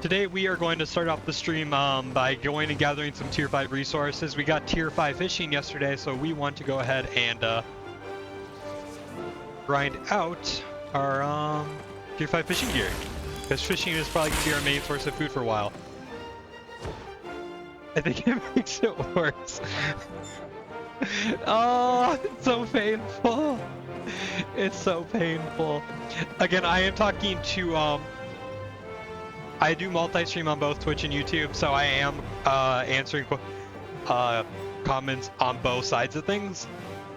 Today we are going to start off the stream by going and gathering some tier 5 resources. We got tier 5 fishing yesterday, so we want to go ahead and grind out our tier 5 fishing gear. Because fishing is probably going to be our main source of food for a while. I think it makes it worse. Oh, it's so painful. It's so painful. Again, I am talking to I do multi-stream on both Twitch and YouTube, so I am answering comments on both sides of things.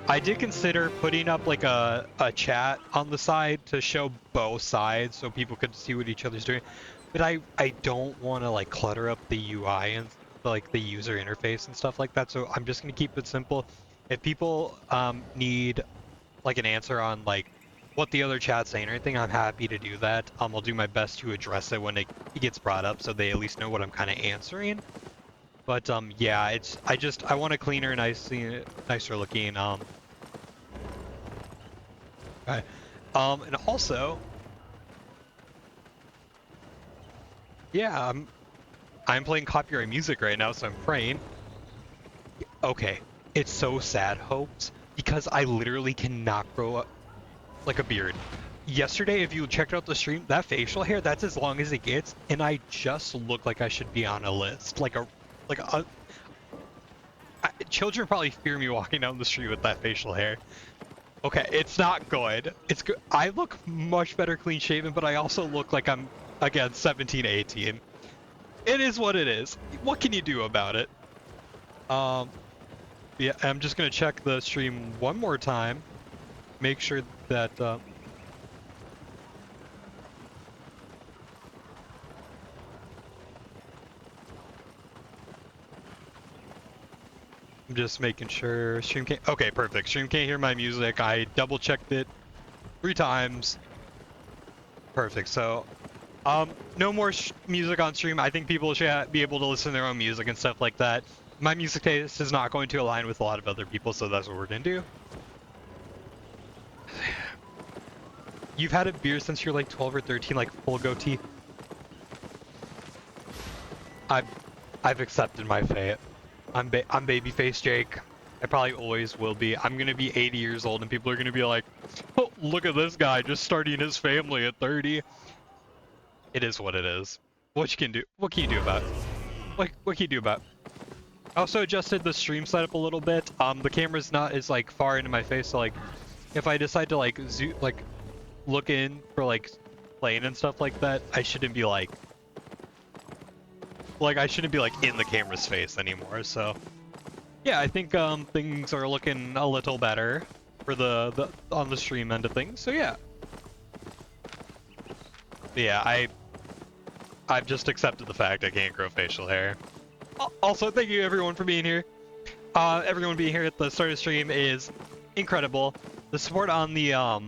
I did consider putting up like a chat on the side to show both sides so people could see what each other's doing, but I don't want to like clutter up the UI and like the user interface and stuff like that, so I'm just going to keep it simple. If people need like an answer on like what the other chat's saying or anything, I'm happy to do that. I'll do my best to address it when it gets brought up so they at least know what I'm kind of answering. But yeah, I want a cleaner, nicer looking okay. And also, yeah, I'm playing copyright music right now, so I'm praying. Okay, it's so sad, Hopes, because I literally cannot grow up like a beard. Yesterday, if you checked out the stream, that facial hair, that's as long as it gets, and I just look like I should be on a list. Children probably fear me walking down the street with that facial hair. Okay, it's not good. It's good. I look much better clean shaven, but I also look like I'm, again, 17, 18. It is what it is. What can you do about it? Yeah, I'm just gonna check the stream one more time. Make sure that, I'm just making sure stream can't, okay, perfect. Stream can't hear my music. I double checked it 3 times. Perfect, so, no more music on stream. I think people should be able to listen to their own music and stuff like that. My music taste is not going to align with a lot of other people, so that's what we're gonna do. You've had a beard since you're like 12 or 13, like full goatee. I've accepted my fate. I'm babyface Jake. I probably always will be. I'm gonna be 80 years old and people are gonna be like, oh, look at this guy just starting his family at 30. It is what it is. What you can do? What can you do about it? What can you do about it? I also adjusted the stream setup a little bit. The camera's not as like far into my face, so like if I decide to like look in for like playing and stuff like that, I shouldn't be like I shouldn't be like in the camera's face anymore. So yeah, I think things are looking a little better for the on the stream end of things. So yeah. But yeah, I've just accepted the fact I can't grow facial hair. Also, thank you everyone for being here. Everyone being here at the start of the stream is incredible. The support on the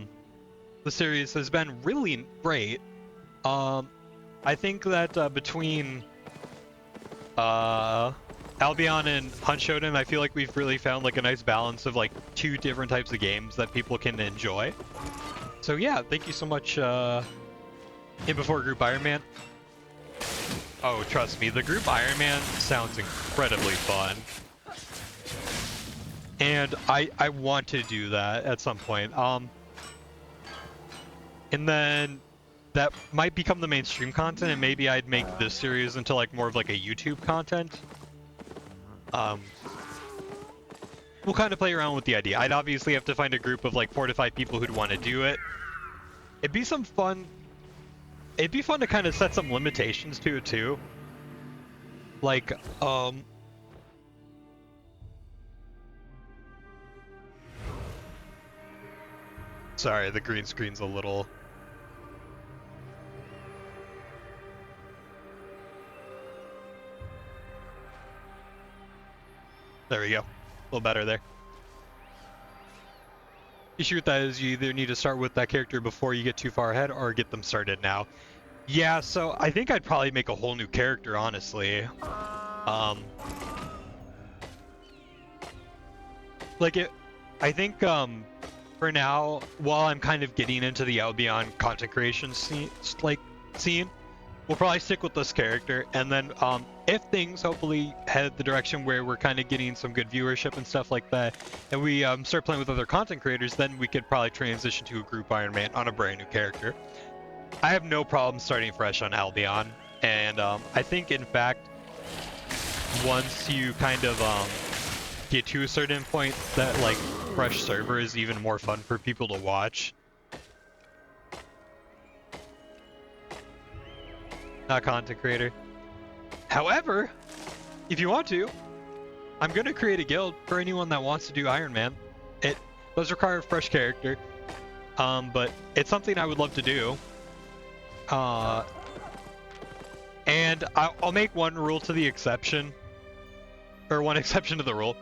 series has been really great. I think that between Albion and Unshoden, I feel like we've really found like a nice balance of like 2 different types of games that people can enjoy. So yeah, thank you so much, in before group Ironman. Oh, trust me, the group Ironman sounds incredibly fun. And I want to do that at some point. And then that might become the mainstream content, and maybe I'd make this series into like more of like a YouTube content. We'll kind of play around with the idea. I'd obviously have to find a group of like 4 to 5 people who'd want to do it. It'd be some fun. It'd be fun to kind of set some limitations to it too. Like, sorry, the green screen's a little... There we go. A little better there. The issue with that is you either need to start with that character before you get too far ahead or get them started now. Yeah, so I think I'd probably make a whole new character, honestly. I think, for now, while I'm kind of getting into the Albion content creation scene, we'll probably stick with this character, and then if things hopefully head the direction where we're kind of getting some good viewership and stuff like that, and we start playing with other content creators, then we could probably transition to a group Ironman on a brand new character. I have no problem starting fresh on Albion, and I think in fact, once you kind of get to a certain point, that like fresh server is even more fun for people to watch. Not content creator. However, if you want to, I'm gonna create a guild for anyone that wants to do Ironman. It does require a fresh character, but it's something I would love to do. And I'll make one rule to the exception, or one exception to the rule,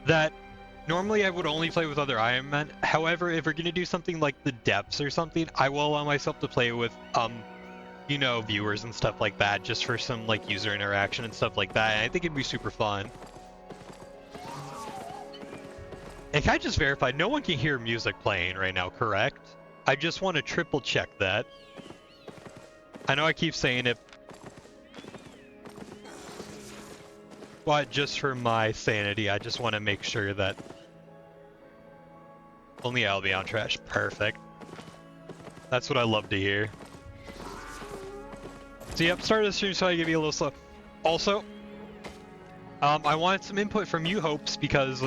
that normally I would only play with other Ironmen. However, if we're gonna do something like the depths or something, I will allow myself to play with you know, viewers and stuff like that, just for some like user interaction and stuff like that. And I think it'd be super fun. And can I just verify, no one can hear music playing right now, correct? I just want to triple check that. I know I keep saying it, but just for my sanity, I just want to make sure that only Albion trash. Perfect. That's what I love to hear. So yep, started the stream so I give you a little slow. Also, I wanted some input from you, Hopes, because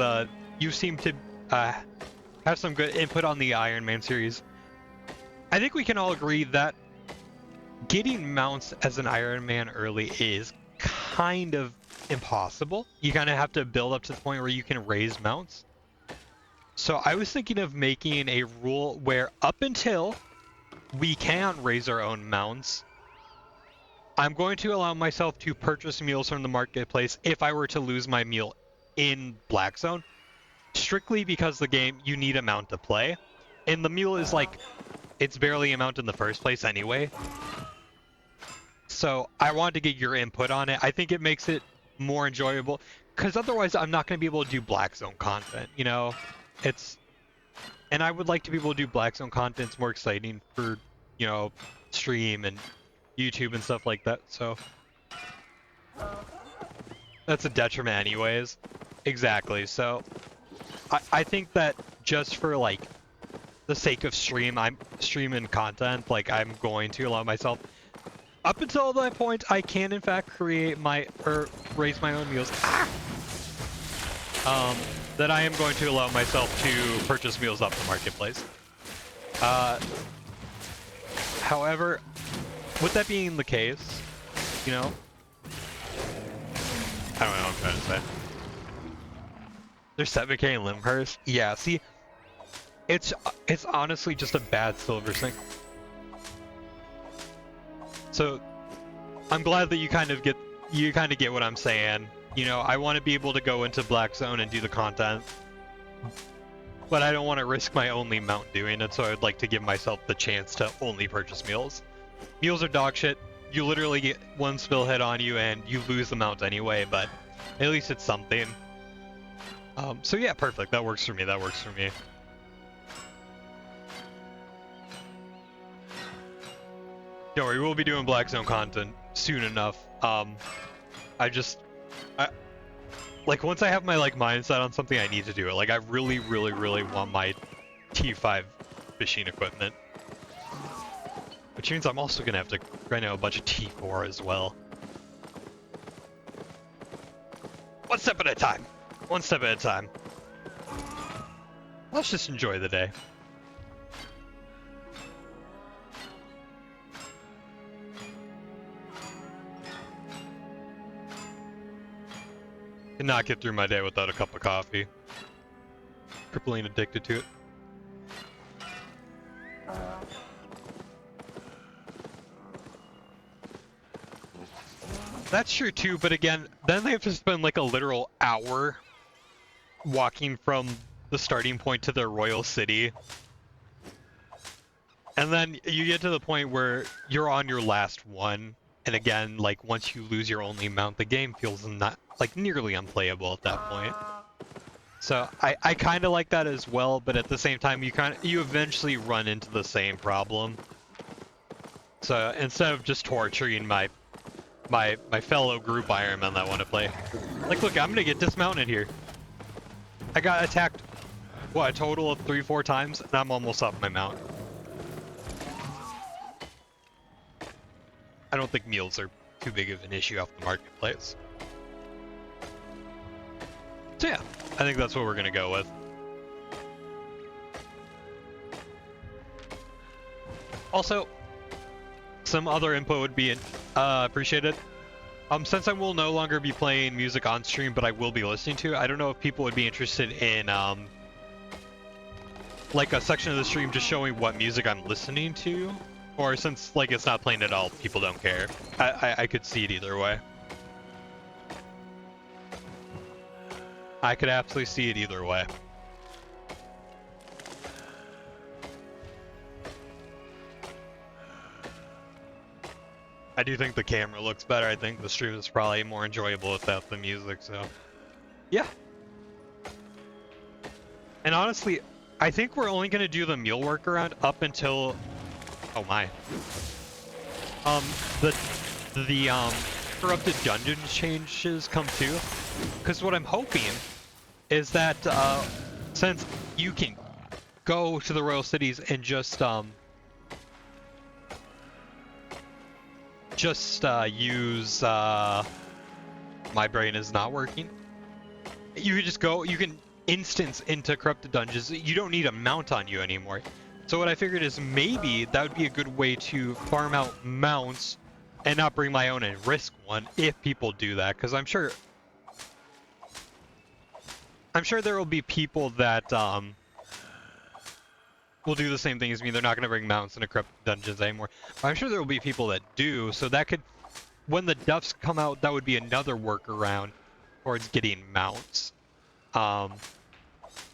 you seem to have some good input on the Ironman series. I think we can all agree that getting mounts as an Ironman early is kind of impossible. You kind of have to build up to the point where you can raise mounts. So I was thinking of making a rule where up until we can raise our own mounts, I'm going to allow myself to purchase mules from the marketplace if I were to lose my mule in Black Zone, strictly because the game, you need a mount to play, and the mule is like, it's barely a mount in the first place anyway. So I wanted to get your input on it. I think it makes it more enjoyable, because otherwise I'm not going to be able to do Black Zone content, you know? And I would like to be able to do Black Zone content. It's more exciting for, you know, stream and YouTube and stuff like that, so that's a detriment anyways. Exactly, so I think that just for like the sake of I'm streaming content, like I'm going to allow myself, up until that point, I can in fact create raise my own mules. That I am going to allow myself to purchase mules off the marketplace. However, with that being the case, you know, I don't know what I'm trying to say. There's 7k in Limhurst? Yeah, see, it's honestly just a bad silver sync. So, I'm glad that you kind of get what I'm saying. You know, I want to be able to go into Black Zone and do the content, but I don't want to risk my only mount doing it, so I would like to give myself the chance to only purchase mules. Mules are dog shit. You literally get one spill hit on you and you lose the mount anyway, but at least it's something. So yeah, perfect. That works for me. That works for me. Don't worry, we'll be doing Black Zone content soon enough. Like once I have my like mindset on something, I need to do it. Like I really, really, really want my T5 fishing equipment. Which means I'm also gonna have to grind out a bunch of T4 as well. One step at a time. One step at a time. Let's just enjoy the day. Cannot get through my day without a cup of coffee. Crippling addicted to it. That's true too, but again, then they have to spend like a literal hour walking from the starting point to their royal city. And then you get to the point where you're on your last one, and again, like once you lose your only mount, the game feels not like nearly unplayable at that point. So I kind of like that as well, but at the same time, you eventually run into the same problem. So instead of just torturing my fellow group Ironmen that want to play, like, look, I'm gonna get dismounted here. I got attacked, what, a total of 3-4 times, and I'm almost off my mount. I don't think mules are too big of an issue off the marketplace. So yeah, I think that's what we're gonna go with. Also, some other input would be appreciated. Since I will no longer be playing music on stream, but I will be listening to, I don't know if people would be interested in like a section of the stream just showing what music I'm listening to, or since like it's not playing at all, people don't care. I could see it either way. I could absolutely see it either way. I do think the camera looks better. I think the stream is probably more enjoyable without the music, so yeah. And honestly, I think we're only gonna do the mule workaround up until, oh my, the corrupted dungeons changes come too. Because what I'm hoping is that since you can go to the royal cities and just use my brain is not working. You can just go, you can instance into corrupted dungeons. You don't need a mount on you anymore. So what I figured is maybe that would be a good way to farm out mounts and not bring my own and risk one if people do that, because I'm sure there will be people that will do the same thing as me. They're not going to bring mounts into corrupted dungeons anymore. But I'm sure there will be people that do, so that could, when the duffs come out, that would be another workaround towards getting mounts. So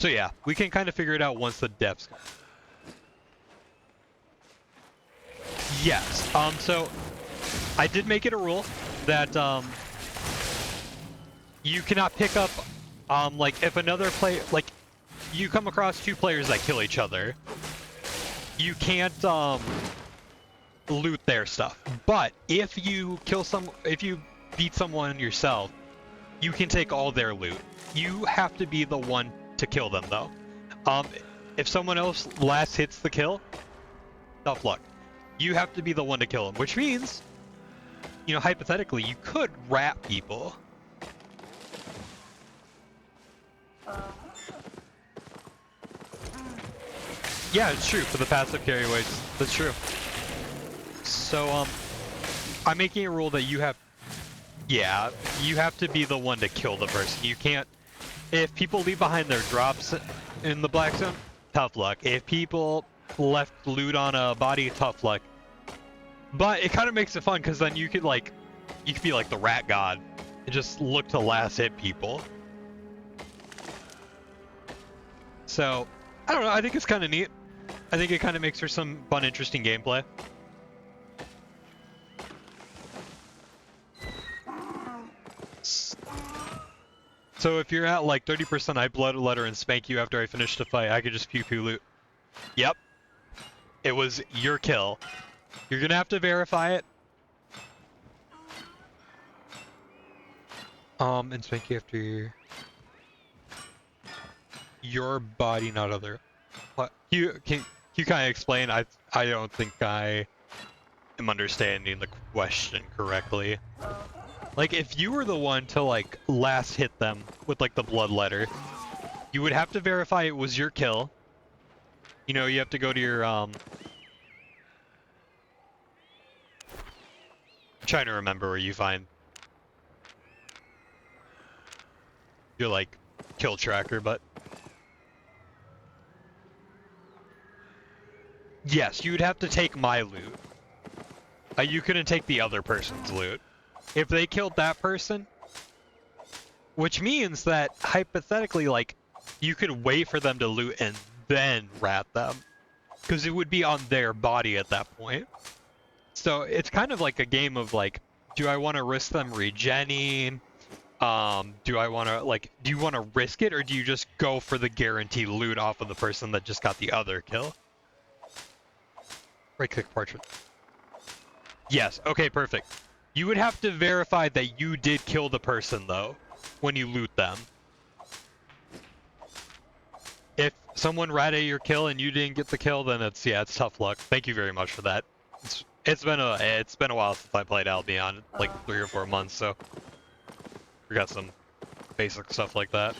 yeah, we can kind of figure it out once the devs come. Yes, so I did make it a rule that you cannot pick up, like if another player, like you come across 2 players that kill each other, you can't loot their stuff. But if you beat someone yourself, you can take all their loot. You have to be the one to kill them though. If someone else last hits the kill, tough luck. You have to be the one to kill them, which means, you know, hypothetically, you could rat people. Yeah, it's true, for the passive carry weights. That's true. So, I'm making a rule that you have to be the one to kill the person. You can't, if people leave behind their drops in the black zone, tough luck. If people left loot on a body, tough luck. But it kind of makes it fun, because then you could be like the rat god and just look to last hit people. So, I don't know, I think it's kind of neat. I think it kind of makes for some fun, interesting gameplay. So if you're at like 30%, I bloodletter and spank you after I finish the fight. I could just pew pew loot. Yep. It was your kill. You're gonna have to verify it. And spank you after your body, not other. What? Can you kind of explain? I don't think I am understanding the question correctly. Like, if you were the one to like last hit them with like the bloodletter, you would have to verify it was your kill. You know, you have to go to your I'm trying to remember where you find your like kill tracker, but yes, you'd have to take my loot. You couldn't take the other person's loot. If they killed that person, which means that hypothetically, like, you could wait for them to loot and then rat them, because it would be on their body at that point. So it's kind of like a game of like, do I want to risk them regenning? Do I want to do you want to risk it, or do you just go for the guaranteed loot off of the person that just got the other kill? Right click portrait. Yes, okay, perfect. You would have to verify that you did kill the person, though, when you loot them. If someone ratted your kill and you didn't get the kill, then it's tough luck. Thank you very much for that. It's been a while since I played Albion, like 3 or 4 months, so we got some basic stuff like that.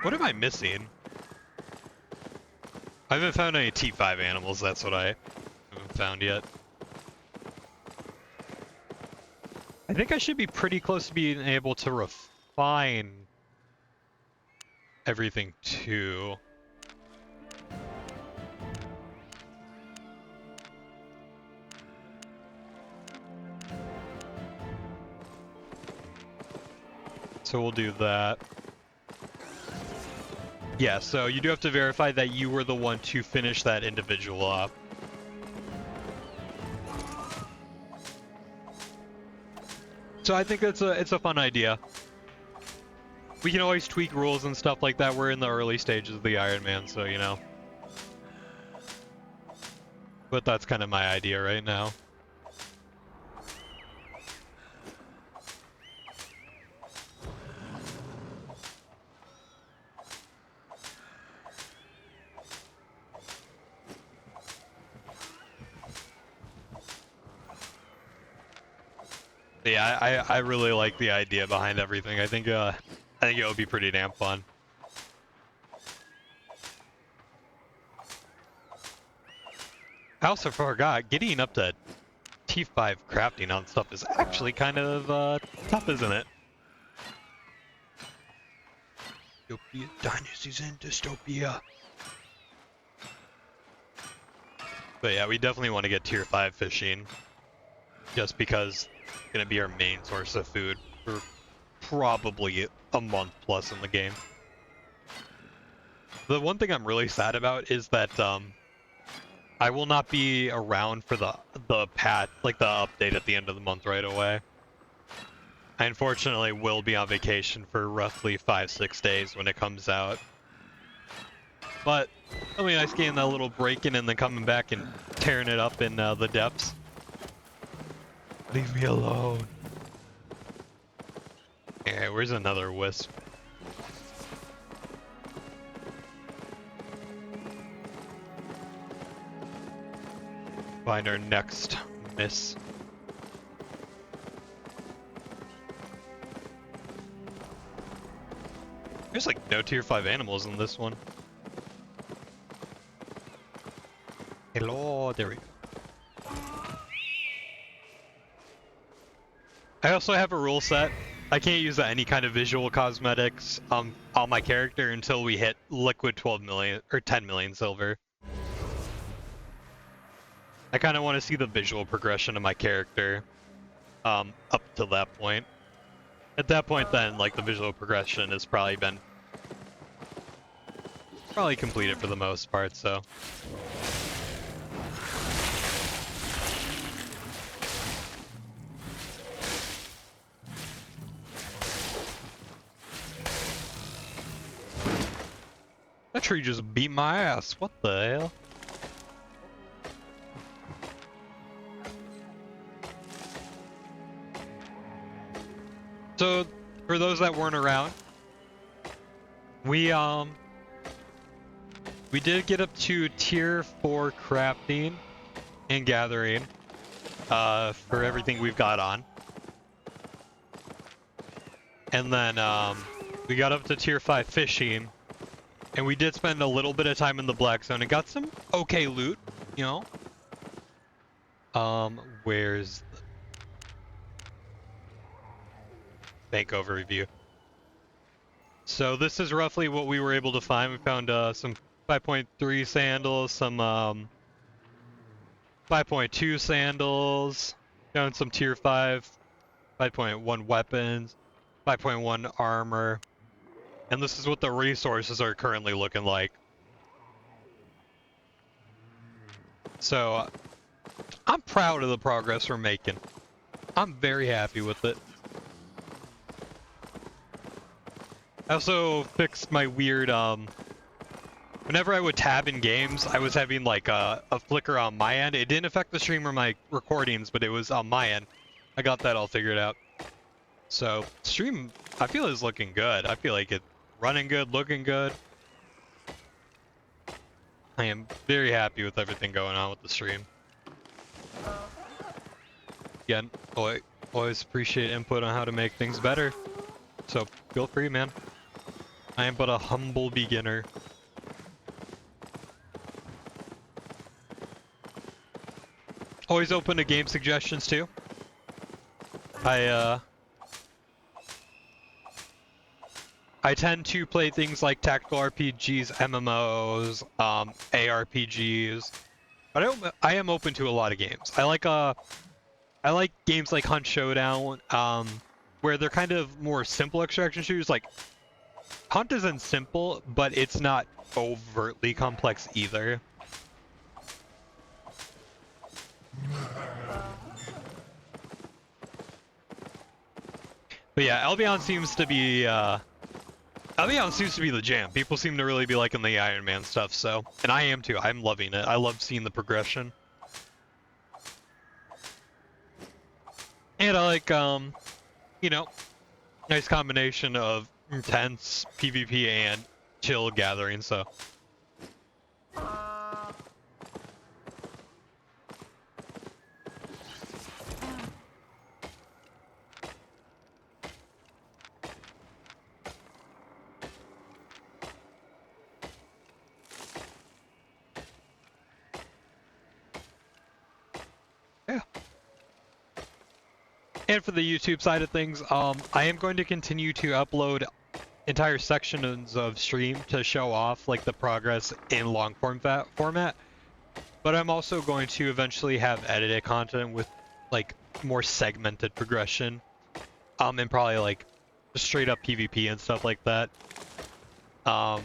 What am I missing? I haven't found any T5 animals, that's what I haven't found yet. I think I should be pretty close to being able to refine everything too. So we'll do that. Yeah, so you do have to verify that you were the one to finish that individual up. So I think it's a fun idea. We can always tweak rules and stuff like that. We're in the early stages of the Ironman, so you know. But that's kind of my idea right now. Yeah, I really like the idea behind everything. I think it would be pretty damn fun. I also forgot, getting up to T5 crafting on stuff is actually kind of tough, isn't it? Dystopia, dynasties in dystopia. But yeah, we definitely want to get tier 5 fishing. Just because it's going to be our main source of food for probably a month plus in the game. The one thing I'm really sad about is that I will not be around for the patch, like the update at the end of the month right away. I unfortunately will be on vacation for roughly 5-6 days when it comes out. But it'll be nice getting that little break in and then coming back and tearing it up in the depths. Leave me alone. Yeah, where's another wisp? Find our next miss. There's like no tier 5 animals in this one. Hello, there we go. I also have a rule set. I can't use any kind of visual cosmetics on my character until we hit liquid 12 million or 10 million silver. I kind of want to see the visual progression of my character up to that point. At that point then, like, the visual progression has probably completed for the most part, so. That tree just beat my ass. What the hell? So, for those that weren't around, we did get up to tier 4 crafting and gathering for everything we've got on. And then we got up to tier 5 fishing. And we did spend a little bit of time in the black zone and got some okay loot, you know. Where's the bank overview? So this is roughly what we were able to find. We found some 5.3 sandals, some 5.2 sandals, found some tier 5, 5.1 weapons, 5.1 armor. And this is what the resources are currently looking like. So, I'm proud of the progress we're making. I'm very happy with it. I also fixed my weird whenever I would tab in games, I was having like a flicker on my end. It didn't affect the stream or my recordings, but it was on my end. I got that all figured out. So stream, I feel is looking good. I feel like it's running good, looking good. I am very happy with everything going on with the stream. Again, always appreciate input on how to make things better. So feel free, man. I am but a humble beginner. Always open to game suggestions too. I tend to play things like tactical RPGs, MMOs, ARPGs, but I am open to a lot of games. I like games like Hunt Showdown, where they're kind of more simple extraction shooters. Like Hunt isn't simple, but it's not overtly complex either. But yeah, Albion seems to be the jam. People seem to really be liking the Ironman stuff, so, and I am too. I'm loving it. I love seeing the progression. And I like, you know, nice combination of intense PvP and chill gathering, so. Yeah. And for the YouTube side of things, I am going to continue to upload entire sections of stream to show off like the progress in long format. But I'm also going to eventually have edited content with like more segmented progression. And probably like straight up PvP and stuff like that. I'm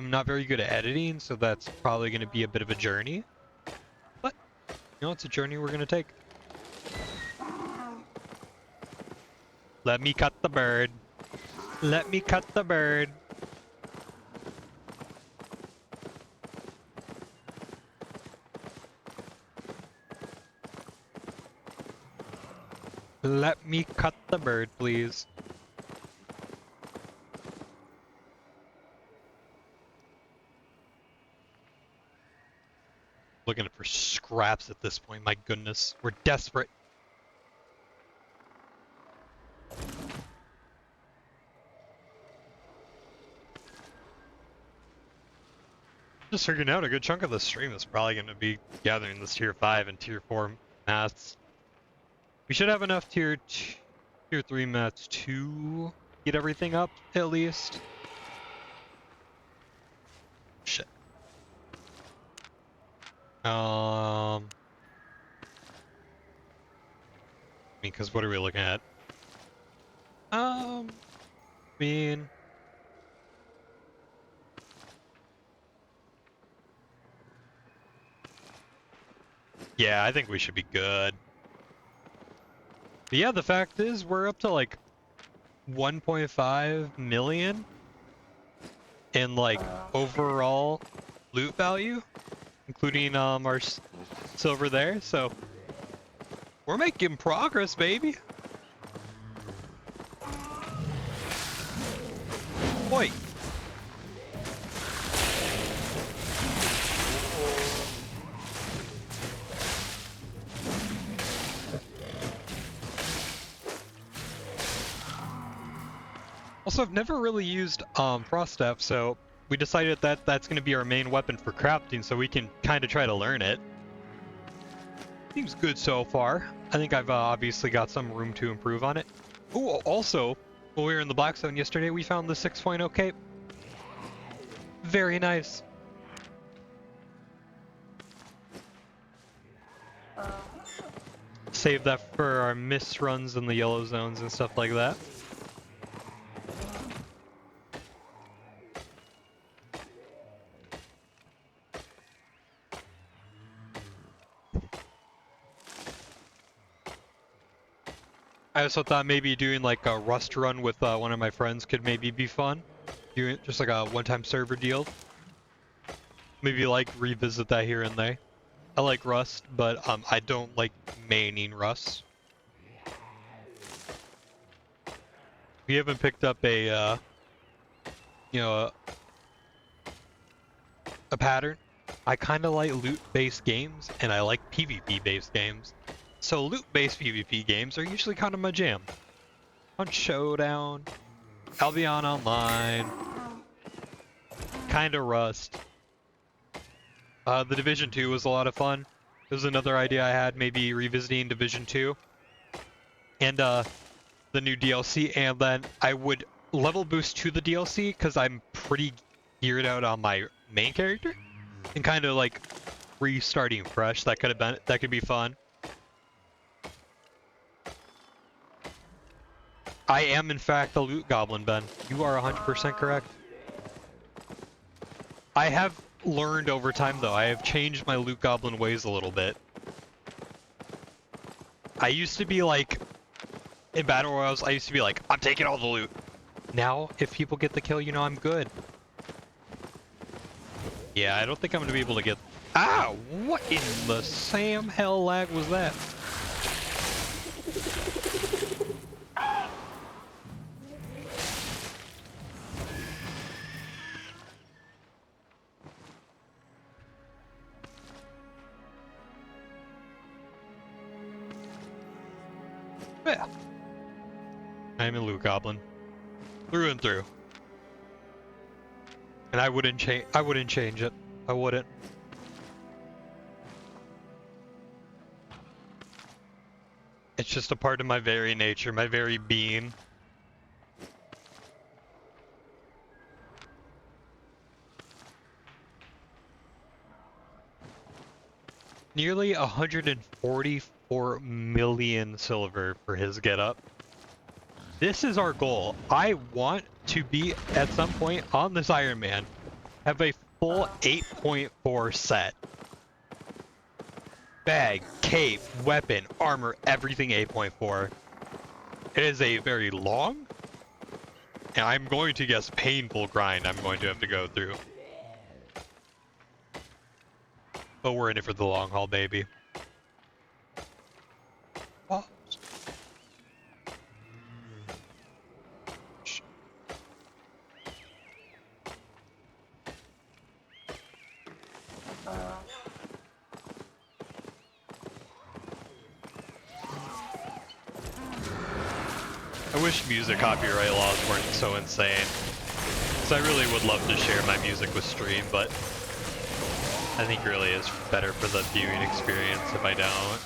not very good at editing, so that's probably going to be a bit of a journey. But, you know, it's a journey we're going to take. Let me cut the bird. Let me cut the bird. Let me cut the bird, please. Looking for scraps at this point, my goodness. We're desperate. Just figuring out a good chunk of the stream is probably going to be gathering this tier 5 and tier 4 mats. We should have enough tier 3 mats to get everything up, at least. Shit. Because what are we looking at? I mean... Yeah, I think we should be good. But yeah, the fact is, we're up to like 1.5 million in like overall loot value, including our silver there, so we're making progress, baby. Boy. Also, I've never really used frost staff, so we decided that that's going to be our main weapon for crafting, so we can kind of try to learn it. Seems good so far. I think I've obviously got some room to improve on it. Oh, also, when we were in the Black Zone yesterday, we found the 6.0 cape. Very nice. Save that for our mist runs in the yellow zones and stuff like that. I also thought maybe doing like a rust run with one of my friends could maybe be fun. Doing just like a one-time server deal. maybe like revisit that here and there. I like Rust, but I don't like maining Rust. We haven't picked up a you know, a pattern. I kind of like loot-based games, and I like PvP-based games. So loot-based PvP games are usually kind of my jam. On Showdown, Albion Online, kind of Rust. The Division 2 was a lot of fun. It was another idea I had, maybe revisiting Division 2. And the new DLC, and then I would level boost to the DLC, because I'm pretty geared out on my main character. And kind of like restarting fresh, that could be fun. I am in fact the loot goblin, Ben. You are 100% correct. I have learned over time though, I have changed my loot goblin ways a little bit. I used to be like, in battle royals, I used to be like, I'm taking all the loot. Now, if people get the kill, you know I'm good. Yeah, I don't think I'm gonna be able to get... Ah! What in the Sam hell lag was that? Yeah. I'm a loot goblin. Through and through. And I wouldn't change it. I wouldn't. It's just a part of my very nature, my very being. Nearly 144 million silver for his getup. This is our goal. I want to be, at some point on this Ironman, have a full 8.4 set. Bag, cape, weapon, armor, everything 8.4. It is a very long, and I'm going to guess painful grind I'm going to have to go through. But we're in it for the long haul, baby. Oh. I wish music copyright laws weren't so insane. Because I really would love to share my music with stream, but I think it really is better for the viewing experience if I don't.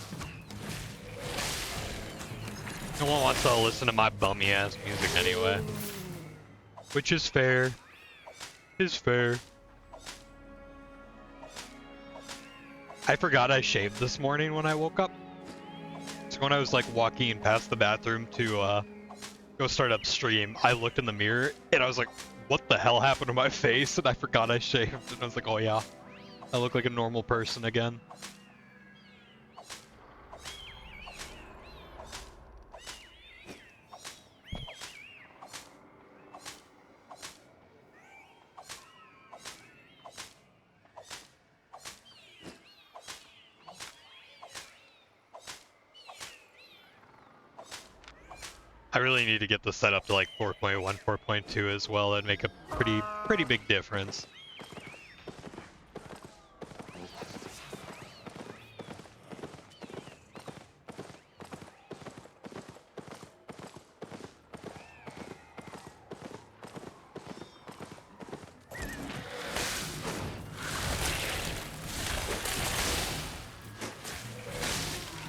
No one wants to listen to my bummy ass music anyway. Which is fair. Is fair. I forgot I shaved this morning when I woke up. So when I was like walking past the bathroom to go start up stream, I looked in the mirror and I was like, what the hell happened to my face? And I forgot I shaved, and I was like, oh yeah, I look like a normal person again. I really need to get this set up to like 4.1, 4.2 as well. That'd make a pretty big difference.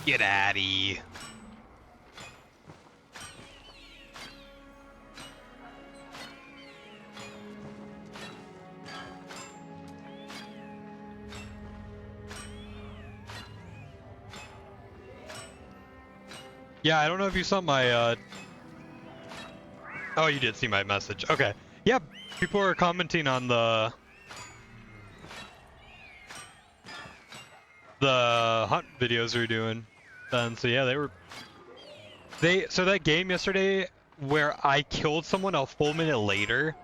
Get outta here. Yeah, I don't know if you saw my, Oh, you did see my message. Okay. Yeah, people are commenting on the hunt videos we were doing. And so yeah, so that game yesterday where I killed someone a full minute later,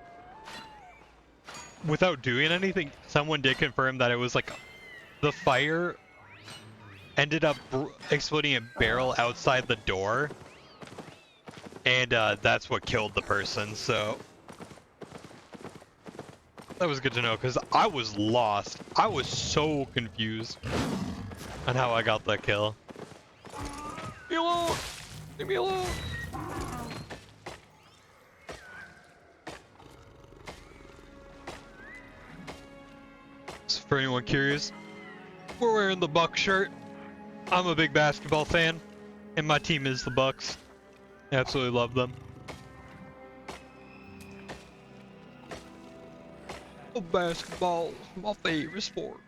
without doing anything, someone did confirm that it was like the fire ended up exploding a barrel outside the door, and that's what killed the person. So that was good to know, because I was lost. I was so confused on how I got that kill. Leave me alone! Leave me alone! So for anyone curious, we're wearing the Buck shirt. I'm a big basketball fan, and my team is the Bucks. Absolutely love them. Oh, basketball is my favorite sport.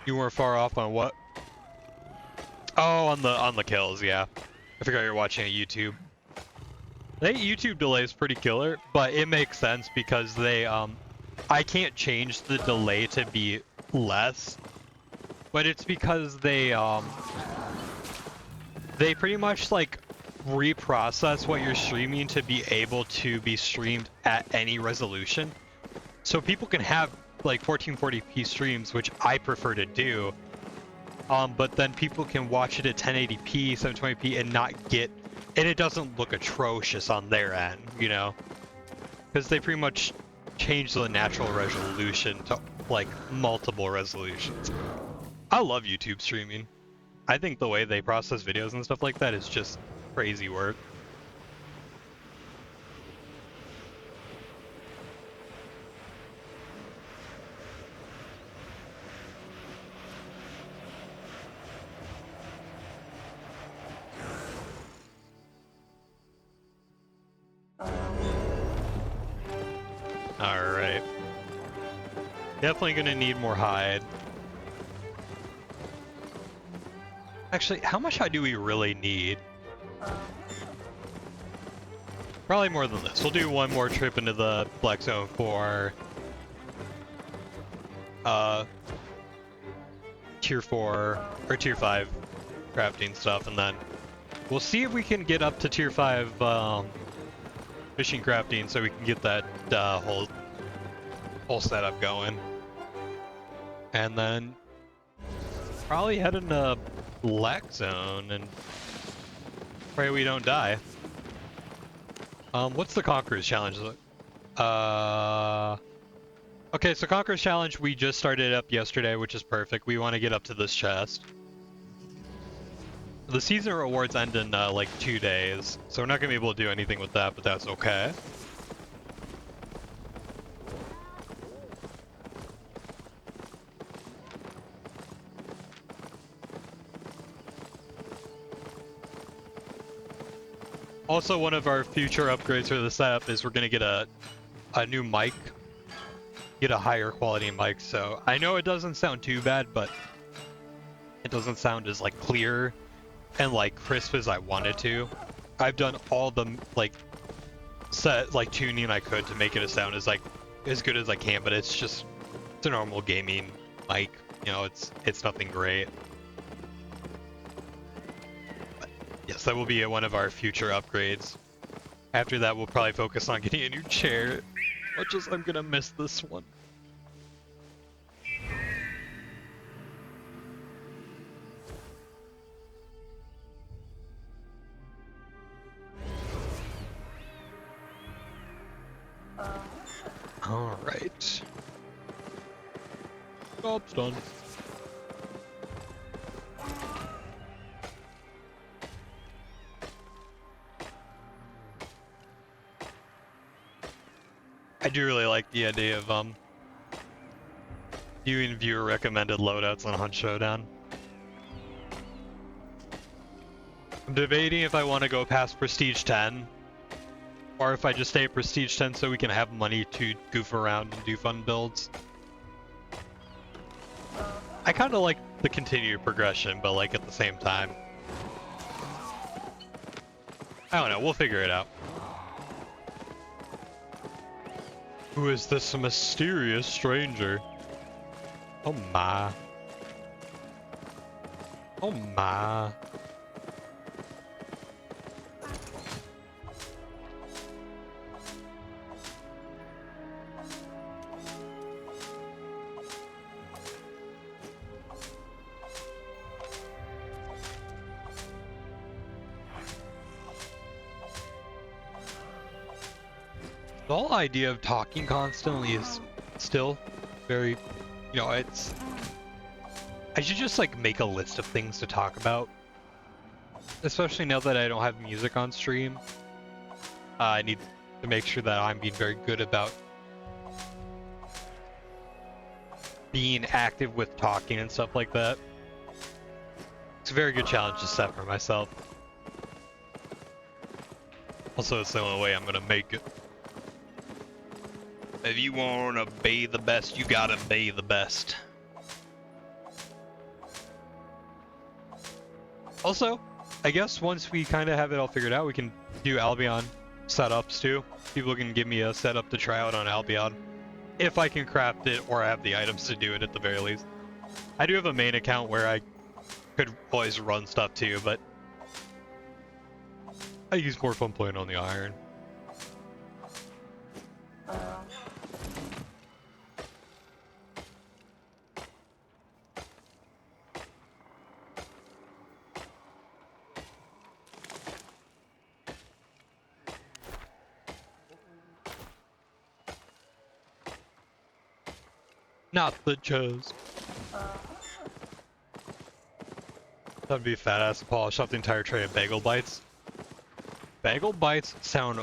You weren't far off on what? Oh, on the kills, yeah. I forgot you're watching a YouTube. I think YouTube delay is pretty killer, but it makes sense because they I can't change the delay to be less, but it's because they pretty much like reprocess what you're streaming to be able to be streamed at any resolution. So people can have like 1440p streams, which I prefer to do, but then people can watch it at 1080p, 720p, and not get, and it doesn't look atrocious on their end, you know, because they pretty much change the natural resolution to like multiple resolutions. I love YouTube streaming. I think the way they process videos and stuff like that is just crazy work. Alright. Definitely gonna need more hide. Actually, how much hide do we really need? Probably more than this. We'll do one more trip into the Black Zone for tier 4 or tier 5 crafting stuff, and then we'll see if we can get up to tier 5 fishing crafting so we can get that whole setup going. And then probably head into Black Zone and pray we don't die. What's the Conqueror's Challenge look? Okay, so Conqueror's Challenge, we just started up yesterday, which is perfect. We want to get up to this chest. The season rewards end in like 2 days, so we're not going to be able to do anything with that, but that's okay. Also, one of our future upgrades for the setup is we're going to get a new mic. Get a higher quality mic, so I know it doesn't sound too bad, but it doesn't sound as like clear and like crisp as I wanted to. I've done all the like tuning I could to make it sound as good as I can, but it's a normal gaming mic, you know, it's nothing great. But yes, that will be one of our future upgrades. After that, we'll probably focus on getting a new chair, much as I'm gonna miss this one. Alright. Job's done. I do really like the idea of viewing viewer recommended loadouts on Hunt Showdown. I'm debating if I want to go past Prestige 10, or if I just stay at Prestige 10 so we can have money to goof around and do fun builds. I kind of like the continued progression, but like at the same time, I don't know, we'll figure it out. Who is this mysterious stranger? Oh my. Oh my. The whole idea of talking constantly is still very, you know, it's... I should just like make a list of things to talk about. Especially now that I don't have music on stream. I need to make sure that I'm being very good about being active with talking and stuff like that. It's a very good challenge to set for myself. Also, it's the only way I'm gonna make it. If you wanna be the best, you gotta be the best. Also, I guess once we kind of have it all figured out, we can do Albion setups too. People can give me a setup to try out on Albion. If I can craft it or have the items to do it at the very least. I do have a main account where I could always run stuff too, but I use more fun playing on the Iron. Not the Joes. That'd be a fat ass to polish off the entire tray of bagel bites. Bagel bites sound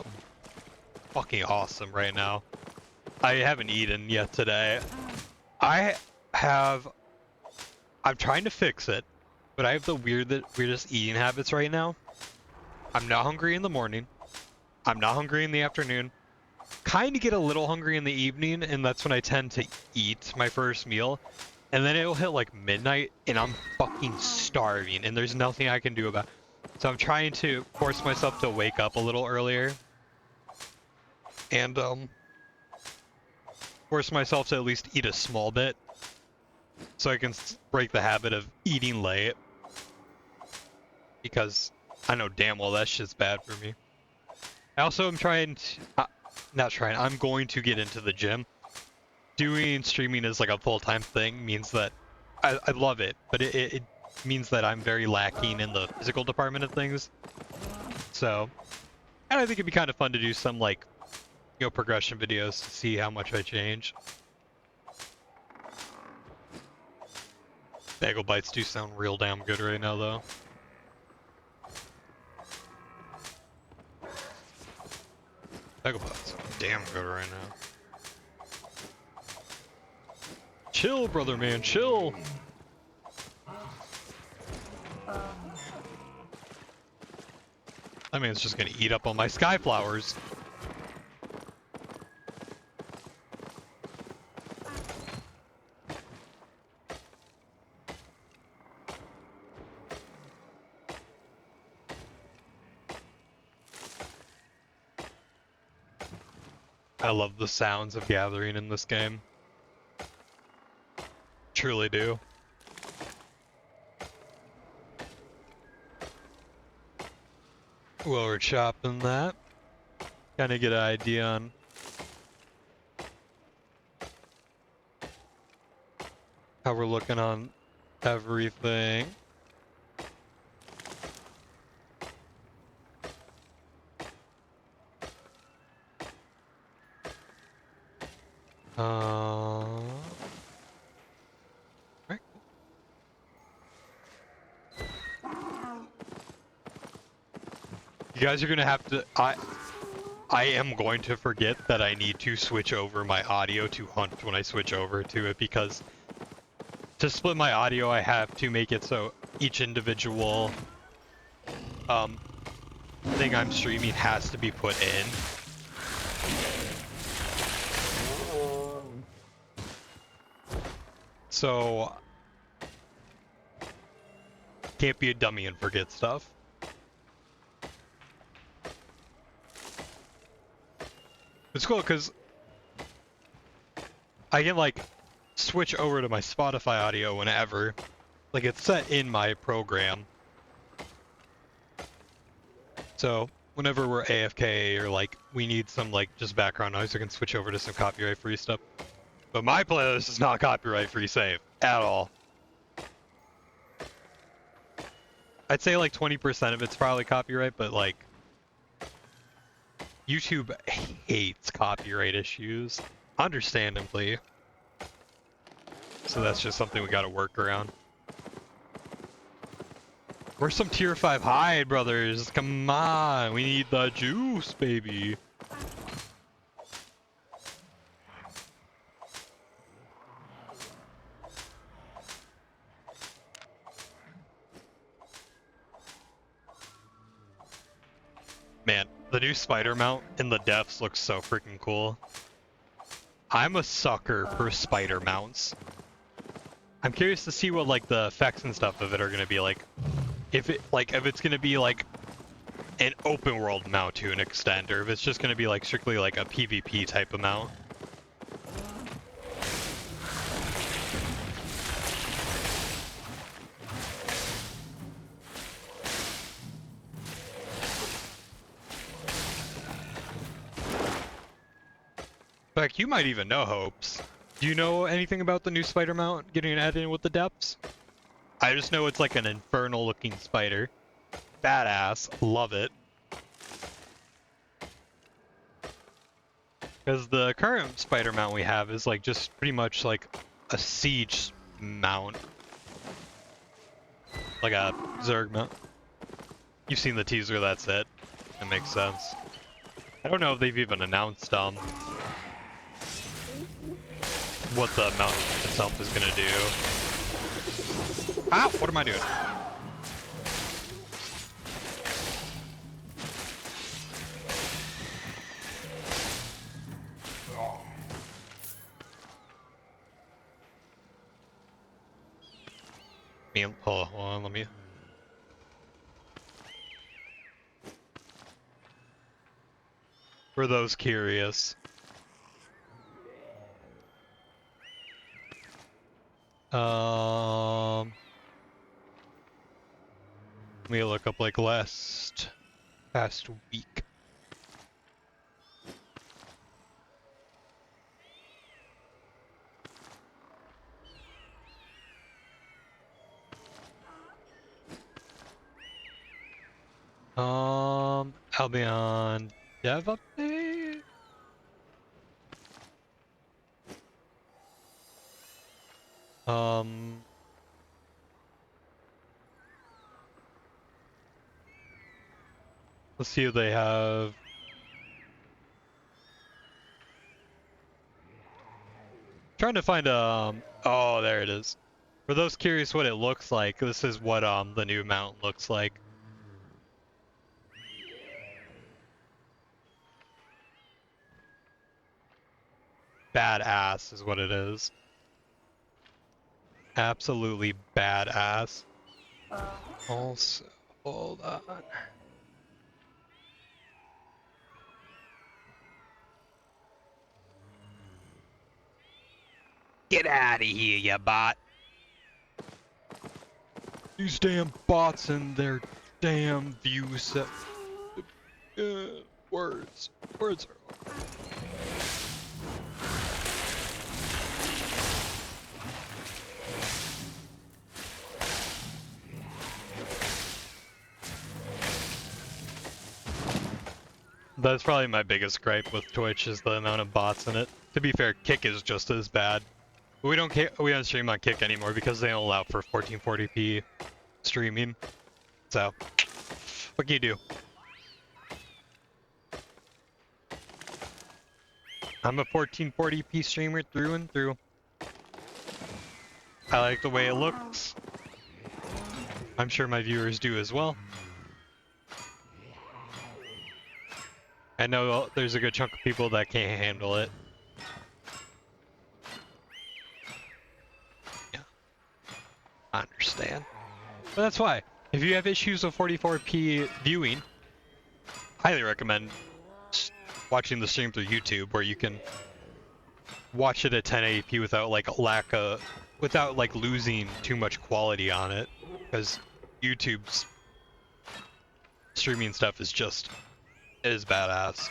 fucking awesome right now. I haven't eaten yet today. I'm trying to fix it, but I have the weirdest eating habits right now. I'm not hungry in the morning. I'm not hungry in the afternoon. Kind of get a little hungry in the evening, and that's when I tend to eat my first meal. And then it'll hit like midnight, and I'm fucking starving, and there's nothing I can do about it. So I'm trying to force myself to wake up a little earlier. And, force myself to at least eat a small bit. So I can break the habit of eating late. Because I know damn well that shit's bad for me. I also am trying to... I'm going to get into the gym. Doing streaming as like a full-time thing means that I love it, but it means that I'm very lacking in the physical department of things. So, and I think it'd be kind of fun to do some like, you know, progression videos to see how much I change. Bagel bites do sound real damn good right now, though. Bagel bites sound damn good right now. Chill, brother man, chill! That man's just gonna eat up all my sky flowers. I love the sounds of gathering in this game. Truly do. While we're chopping that, kind of get an idea on how we're looking on everything. Right. You guys are gonna have to. I am going to forget that I need to switch over my audio to Hunt when I switch over to it, because to split my audio, I have to make it so each individual thing I'm streaming has to be put in. So can't be a dummy and forget stuff. It's cool because I can like switch over to my Spotify audio whenever, Like, it's set in my program. So, whenever we're AFK or, like, we need some, like, just background noise, we can switch over to some copyright-free stuff. But my playlist is not copyright-free save at all. I'd say, like, 20% of it's probably copyright, but, like, YouTube hates copyright issues, understandably. So that's just something we gotta work around. Where's some tier 5 hide, brothers? Come on, we need the juice, baby. Man, the new spider mount in the depths looks so freaking cool. I'm a sucker for spider mounts. I'm curious to see what like the effects and stuff of it are gonna be like. If it's gonna be like an open world mount to an extent, or if it's just gonna be like strictly like a PvP type of mount. In fact, you might even know, Hopes. Do you know anything about the new spider mount getting added in with the depths? I just know it's like an infernal looking spider. Badass. Love it. Because the current spider mount we have is like just pretty much like a siege mount. Like a Zerg mount. You've seen the teaser, that's it. That makes sense. I don't know if they've even announced what the mount itself is gonna do. Ah, what am I doing? Hold on, let me. For those curious. Let me look up like past week. Albion dev update. Let's see what they have. Trying to find oh, there it is. For those curious what it looks like, this is what the new mount looks like. Badass is what it is. Absolutely badass. Also, hold on. Get out of here, you bot. These damn bots and their damn views. Words are. That's probably my biggest gripe with Twitch is the amount of bots in it. To be fair, Kick is just as bad. We don't stream on Kick anymore because they don't allow for 1440p streaming. So, what can you do? I'm a 1440p streamer through and through. I like the way it looks. I'm sure my viewers do as well. I know there's a good chunk of people that can't handle it. Yeah, I understand. But that's why, if you have issues with 44p viewing, highly recommend watching the stream through YouTube, where you can watch it at 1080p without without like losing too much quality on it, because YouTube's streaming stuff is badass.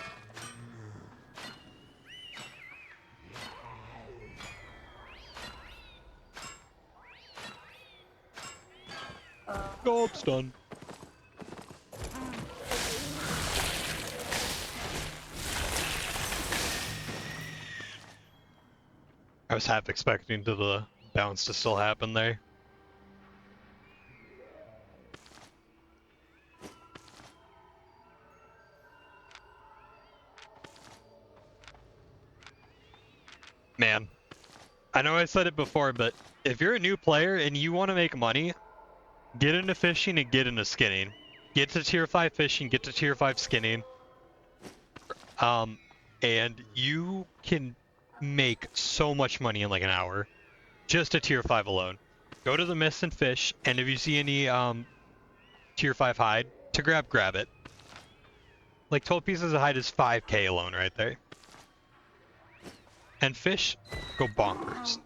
Job's done. I was half expecting the bounce to still happen there. Man, I know I said it before, but if you're a new player and you want to make money, get into fishing and get into skinning. Get to tier 5 fishing, get to tier 5 skinning. And you can make so much money in like an hour. Just a tier 5 alone. Go to the mist and fish, and if you see any tier 5 hide to grab it. Like 12 pieces of hide is 5k alone right there. And fish, go bonkers.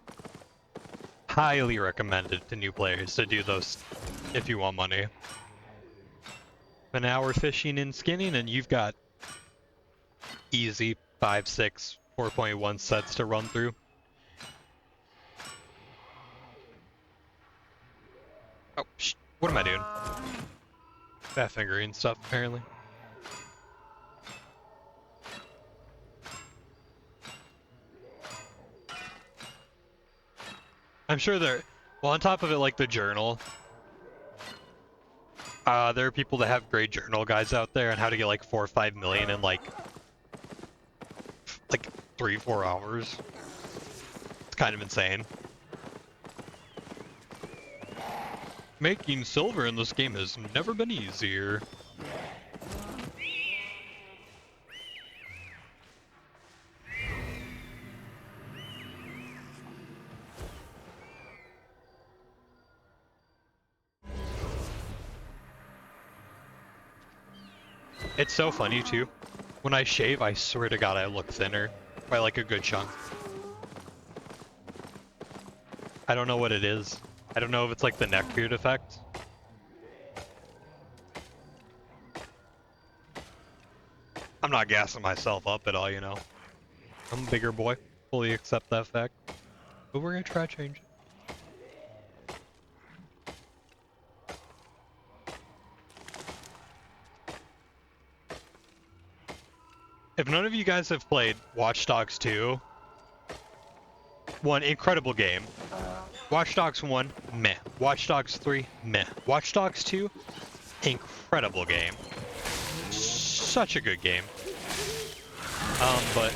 Highly recommended to new players to do those if you want money. An hour fishing and skinning, and you've got easy 5, 6, 4.1 sets to run through. Oh, what am I doing? Fat fingering stuff, apparently. I'm sure well, on top of it, like the journal, there are people that have great journal guides out there on how to get like 4 or 5 million in like 3-4 hours. It's kind of insane. Making silver in this game has never been easier. It's so funny too. When I shave, I swear to God I look thinner by like a good chunk. I don't know what it is. I don't know if it's like the neckbeard effect. I'm not gassing myself up at all, you know. I'm a bigger boy. Fully accept that fact. But we're gonna try to change it. If none of you guys have played Watch Dogs 2, one incredible game. Watch Dogs 1, meh. Watch Dogs 3, meh. Watch Dogs 2, incredible game. Such a good game. But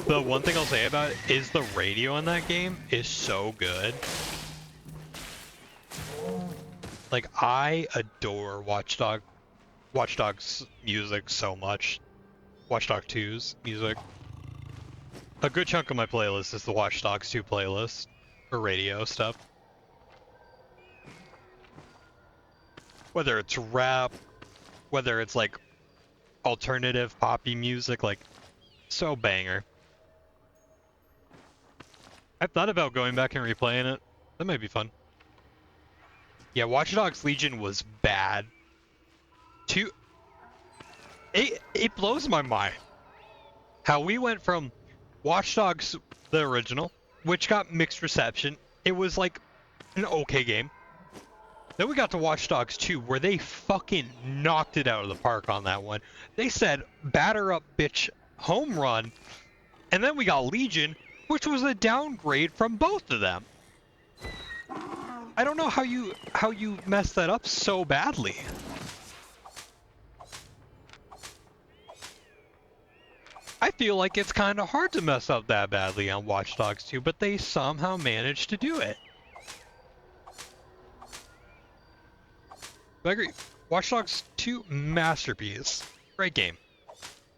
the one thing I'll say about it is the radio in that game is so good. Like, I adore Watch Dogs music so much. Watch Dogs 2's music. A good chunk of my playlist is the Watch Dogs 2 playlist for radio stuff. Whether it's rap, whether it's like alternative poppy music, like so banger. I've thought about going back and replaying it. That might be fun. Yeah, Watch Dogs Legion was bad. It blows my mind how we went from Watch Dogs the original, which got mixed reception. It was like an okay game. Then we got to Watch Dogs 2, where they fucking knocked it out of the park on that one. They said, batter up, bitch, home run. And then we got Legion, which was a downgrade from both of them. I don't know how you messed that up so badly. I feel like it's kind of hard to mess up that badly on Watch Dogs 2, but they somehow managed to do it. I agree. Watch Dogs 2, masterpiece. Great game.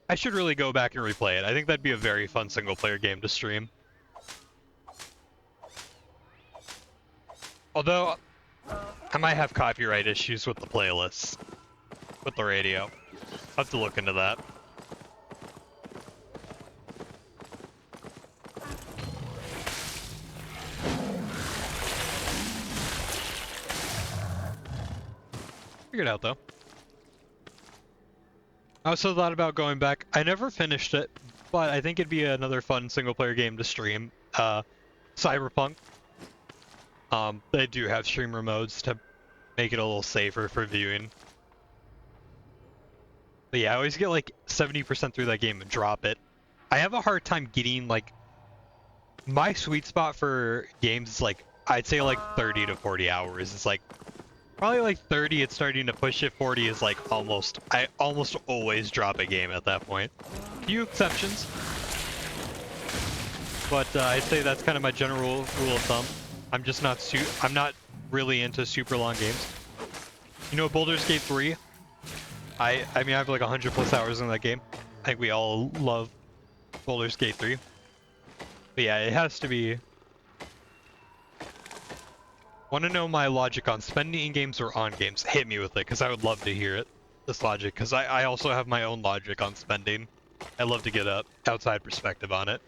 I should really go back and replay it. I think that'd be a very fun single-player game to stream. Although, I might have copyright issues with the playlists. With the radio. I'll have to look into that. figure it out though. I also thought about going back. I never finished it, but I think it'd be another fun single player game to stream. Cyberpunk. They do have streamer modes to make it a little safer for viewing. But yeah, I always get like 70% through that game and drop it. I have a hard time getting like my sweet spot for games is like I'd say like 30 to 40 hours. It's like probably like 30 it's starting to push it. 40 is like I almost always drop a game at that point. Few exceptions. But I'd say that's kind of my general rule of thumb. I'm just not I'm not really into super long games. You know, Baldur's Gate 3. I mean, I have like 100 plus hours in that game. I think we all love Baldur's Gate 3. But yeah, it has to be. Want to know my logic on spending in games or on games? Hit me with it, because I would love to hear it. This logic, because I also have my own logic on spending. I love to get a outside perspective on it.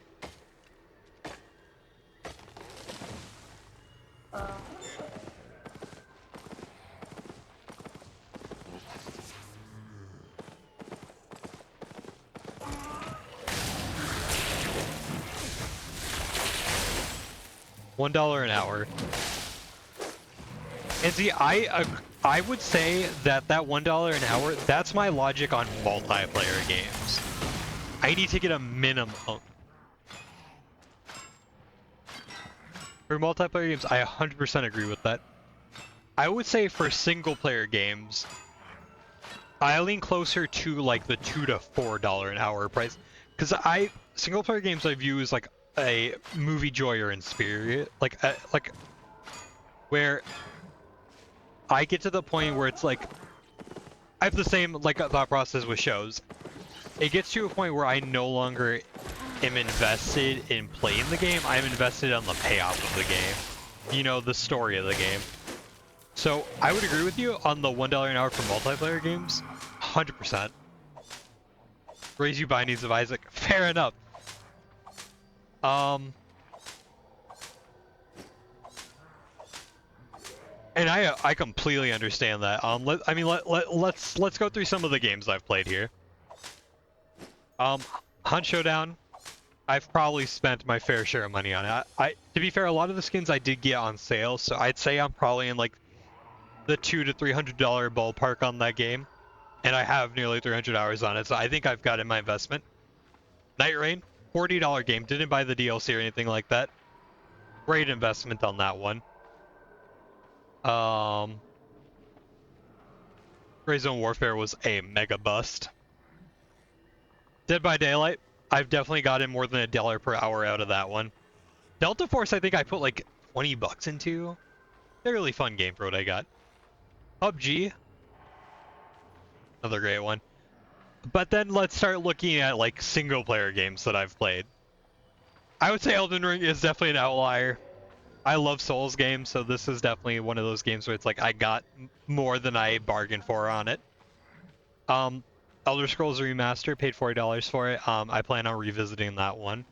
$1 an hour. And see, I would say that $1 an hour, that's my logic on multiplayer games. I need to get a minimum. For multiplayer games, I 100% agree with that. I would say for single player games, I lean closer to like the $2 to $4 an hour price. Because single player games I view as like a movie joyer in spirit, like where I get to the point where it's like I have the same like thought process with shows. It gets to a point where I no longer am invested in playing the game. I'm invested on the payoff of the game, you know, the story of the game. So I would agree with you on the $1 an hour for multiplayer games, 100%. Raise You Bindings of Isaac, fair enough. And I completely understand that. Let's go through some of the games I've played here. Hunt Showdown, I've probably spent my fair share of money on it. To be fair, a lot of the skins I did get on sale, so I'd say I'm probably in like the $200 to $300 ballpark on that game, and I have nearly 300 hours on it, so I think I've gotten my investment. Night Rain, $40 game, didn't buy the DLC or anything like that. Great investment on that one. Gray Zone Warfare was a mega bust. Dead by Daylight, I've definitely gotten more than $1 per hour out of that one. Delta Force, I think I put like 20 bucks into. Fairly fun game for what I got. PUBG, another great one. But then let's start looking at like single player games that I've played. I would say Elden Ring is definitely an outlier. I love Souls games, so this is definitely one of those games where it's like I got more than I bargained for on it. Elder Scrolls Remaster, paid $40 for it. I plan on revisiting that one.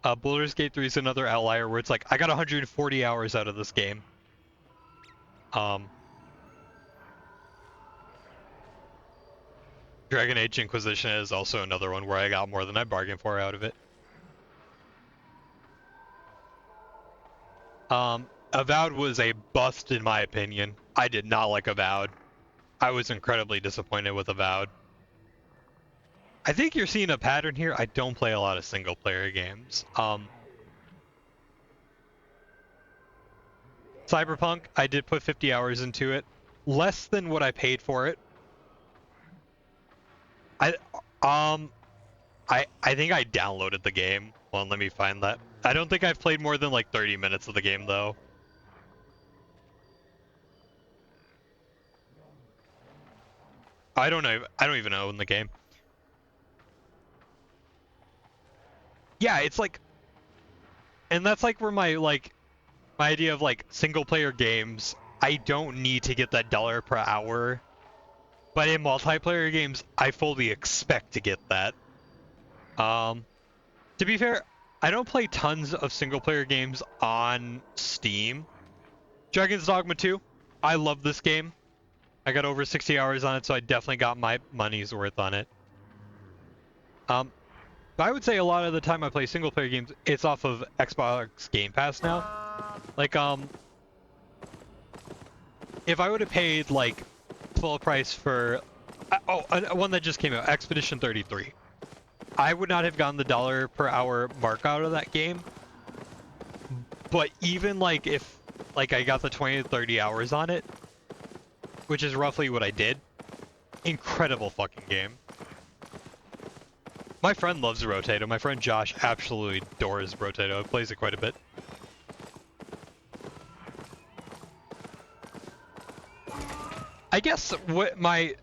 Baldur's Gate 3 is another outlier where it's like I got 140 hours out of this game. Dragon Age Inquisition is also another one where I got more than I bargained for out of it. Avowed was a bust in my opinion. I did not like Avowed. I was incredibly disappointed with Avowed. I think you're seeing a pattern here. I don't play a lot of single player games. Cyberpunk, I did put 50 hours into it. Less than what I paid for it. I think I downloaded the game. Well, let me find that. I don't think I've played more than like 30 minutes of the game though. I don't know. I don't even own the game. Yeah, it's like, and that's like where my idea of like single player games, I don't need to get that $1 per hour. But in multiplayer games, I fully expect to get that. To be fair, I don't play tons of single player games on Steam. Dragon's Dogma 2, I love this game. I got over 60 hours on it, so I definitely got my money's worth on it. But I would say a lot of the time I play single player games, it's off of Xbox Game Pass now. Like, if I would have paid like full price for, one that just came out, Expedition 33, I would not have gotten the dollar per hour mark out of that game. But even like if like I got the 20 to 30 hours on it, which is roughly what I did, incredible fucking game. My friend loves Rotato. My friend Josh absolutely adores Rotato. He plays it quite a bit. I guess what my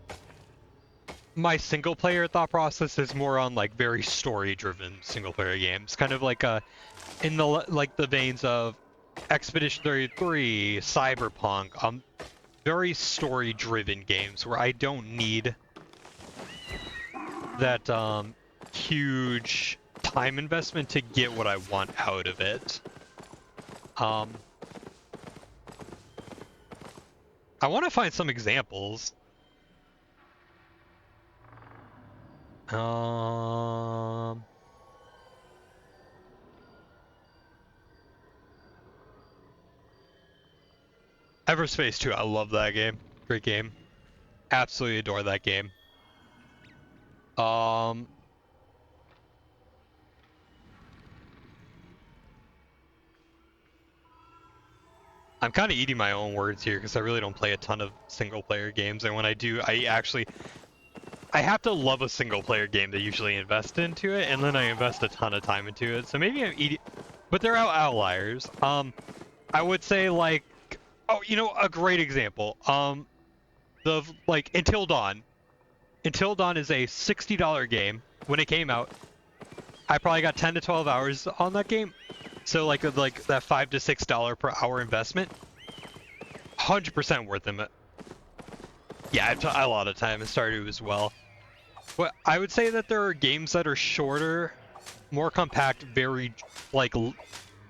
single player thought process is more on like very story driven single player games, kind of like in the veins of Expedition 33, Cyberpunk, very story driven games where I don't need that huge time investment to get what I want out of it. I want to find some examples. Everspace 2, I love that game. Great game. Absolutely adore that game. I'm kind of eating my own words here because I really don't play a ton of single player games, and when I do, I have to love a single player game to usually invest into it, and then I invest a ton of time into it. So maybe I'm eating, but they're outliers. I would say like, a great example. Like Until Dawn. Until Dawn is a $60 game. When it came out, I probably got 10 to 12 hours on that game. So like that $5 to $6 per hour investment, 100% worth it. Yeah, I took a lot of time in Stardew as well. But I would say that there are games that are shorter, more compact, very like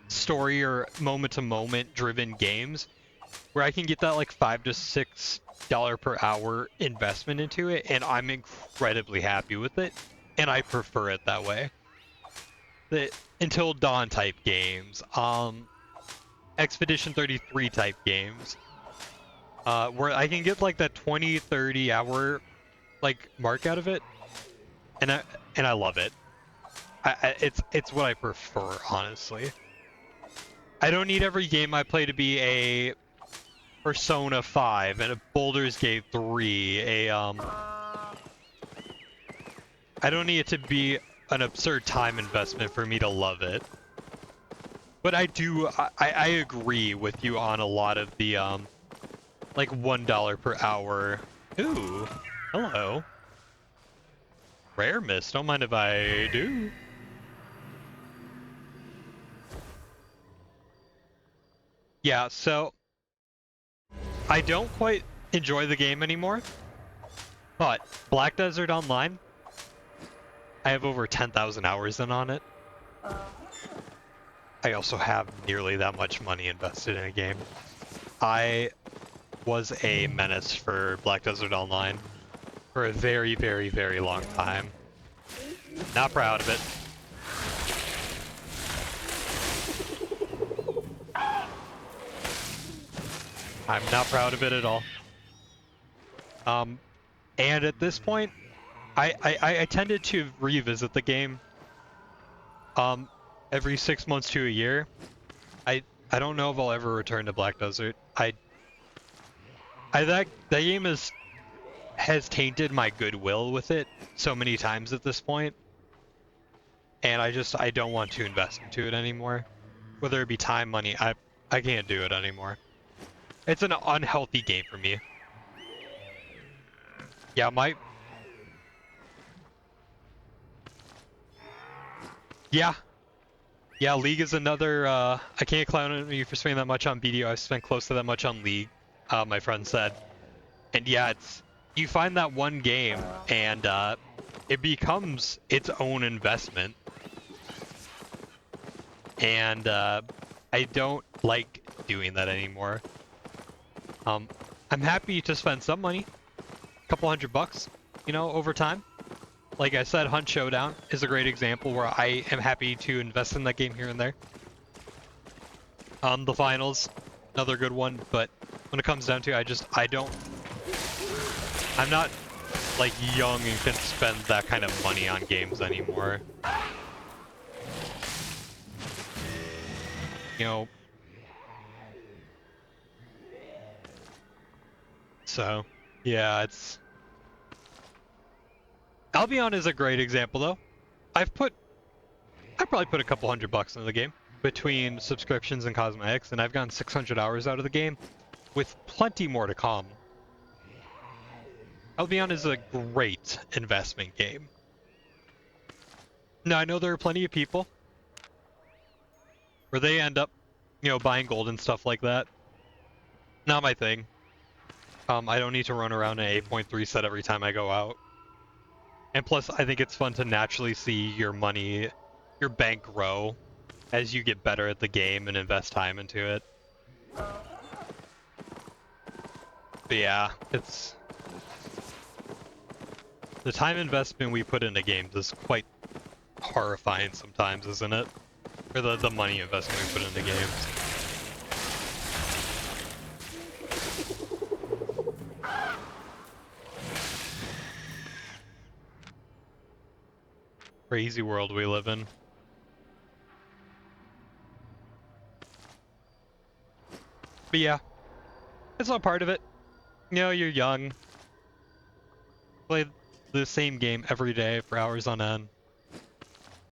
story or moment-to-moment driven games, where I can get that like $5 to $6 per hour investment into it, and I'm incredibly happy with it, and I prefer it that way. The Until Dawn type games, Expedition 33 type games, where I can get like that 20, 30 hour like mark out of it, and I love it. It's what I prefer, honestly. I don't need every game I play to be a Persona 5 and a Baldur's Gate 3, I don't need it to be an absurd time investment for me to love it. But I agree with you on a lot of the, like $1 per hour. Ooh, hello. Rare miss, don't mind if I do. Yeah, so I don't quite enjoy the game anymore, but Black Desert Online, I have over 10,000 hours in on it. I also have nearly that much money invested in a game. I was a menace for Black Desert Online for a very, very, very long time. Not proud of it. I'm not proud of it at all. And at this point, I tended to revisit the game every 6 months to a year. I don't know if I'll ever return to Black Desert. That game has tainted my goodwill with it so many times at this point, and I don't want to invest into it anymore. Whether it be time, money, I can't do it anymore. It's an unhealthy game for me. Yeah, Yeah, League is another, I can't clown on you for spending that much on BDO. I've spent close to that much on League, my friend said. And yeah, you find that one game, and it becomes its own investment. And I don't like doing that anymore. I'm I'm happy to spend some money, a couple $100, you know, over time. Like I said, Hunt Showdown is a great example where I am happy to invest in that game here and there. The finals, another good one, but when it comes down to it, I'm not like young and can spend that kind of money on games anymore. You know. So, yeah, it's... Albion is a great example, though. I probably put a couple $100 into the game between subscriptions and cosmetics, and I've gotten 600 hours out of the game, with plenty more to come. Albion is a great investment game. Now, I know there are plenty of people where they end up, you know, buying gold and stuff like that. Not my thing. I don't need to run around an 8.3 set every time I go out. And plus, I think it's fun to naturally see your money, your bank grow as you get better at the game and invest time into it. But yeah, it's... The time investment we put into games is quite horrifying sometimes, isn't it? Or the money investment we put into games. Crazy world we live in. But yeah, it's all part of it. You know, you're young. Play the same game every day for hours on end.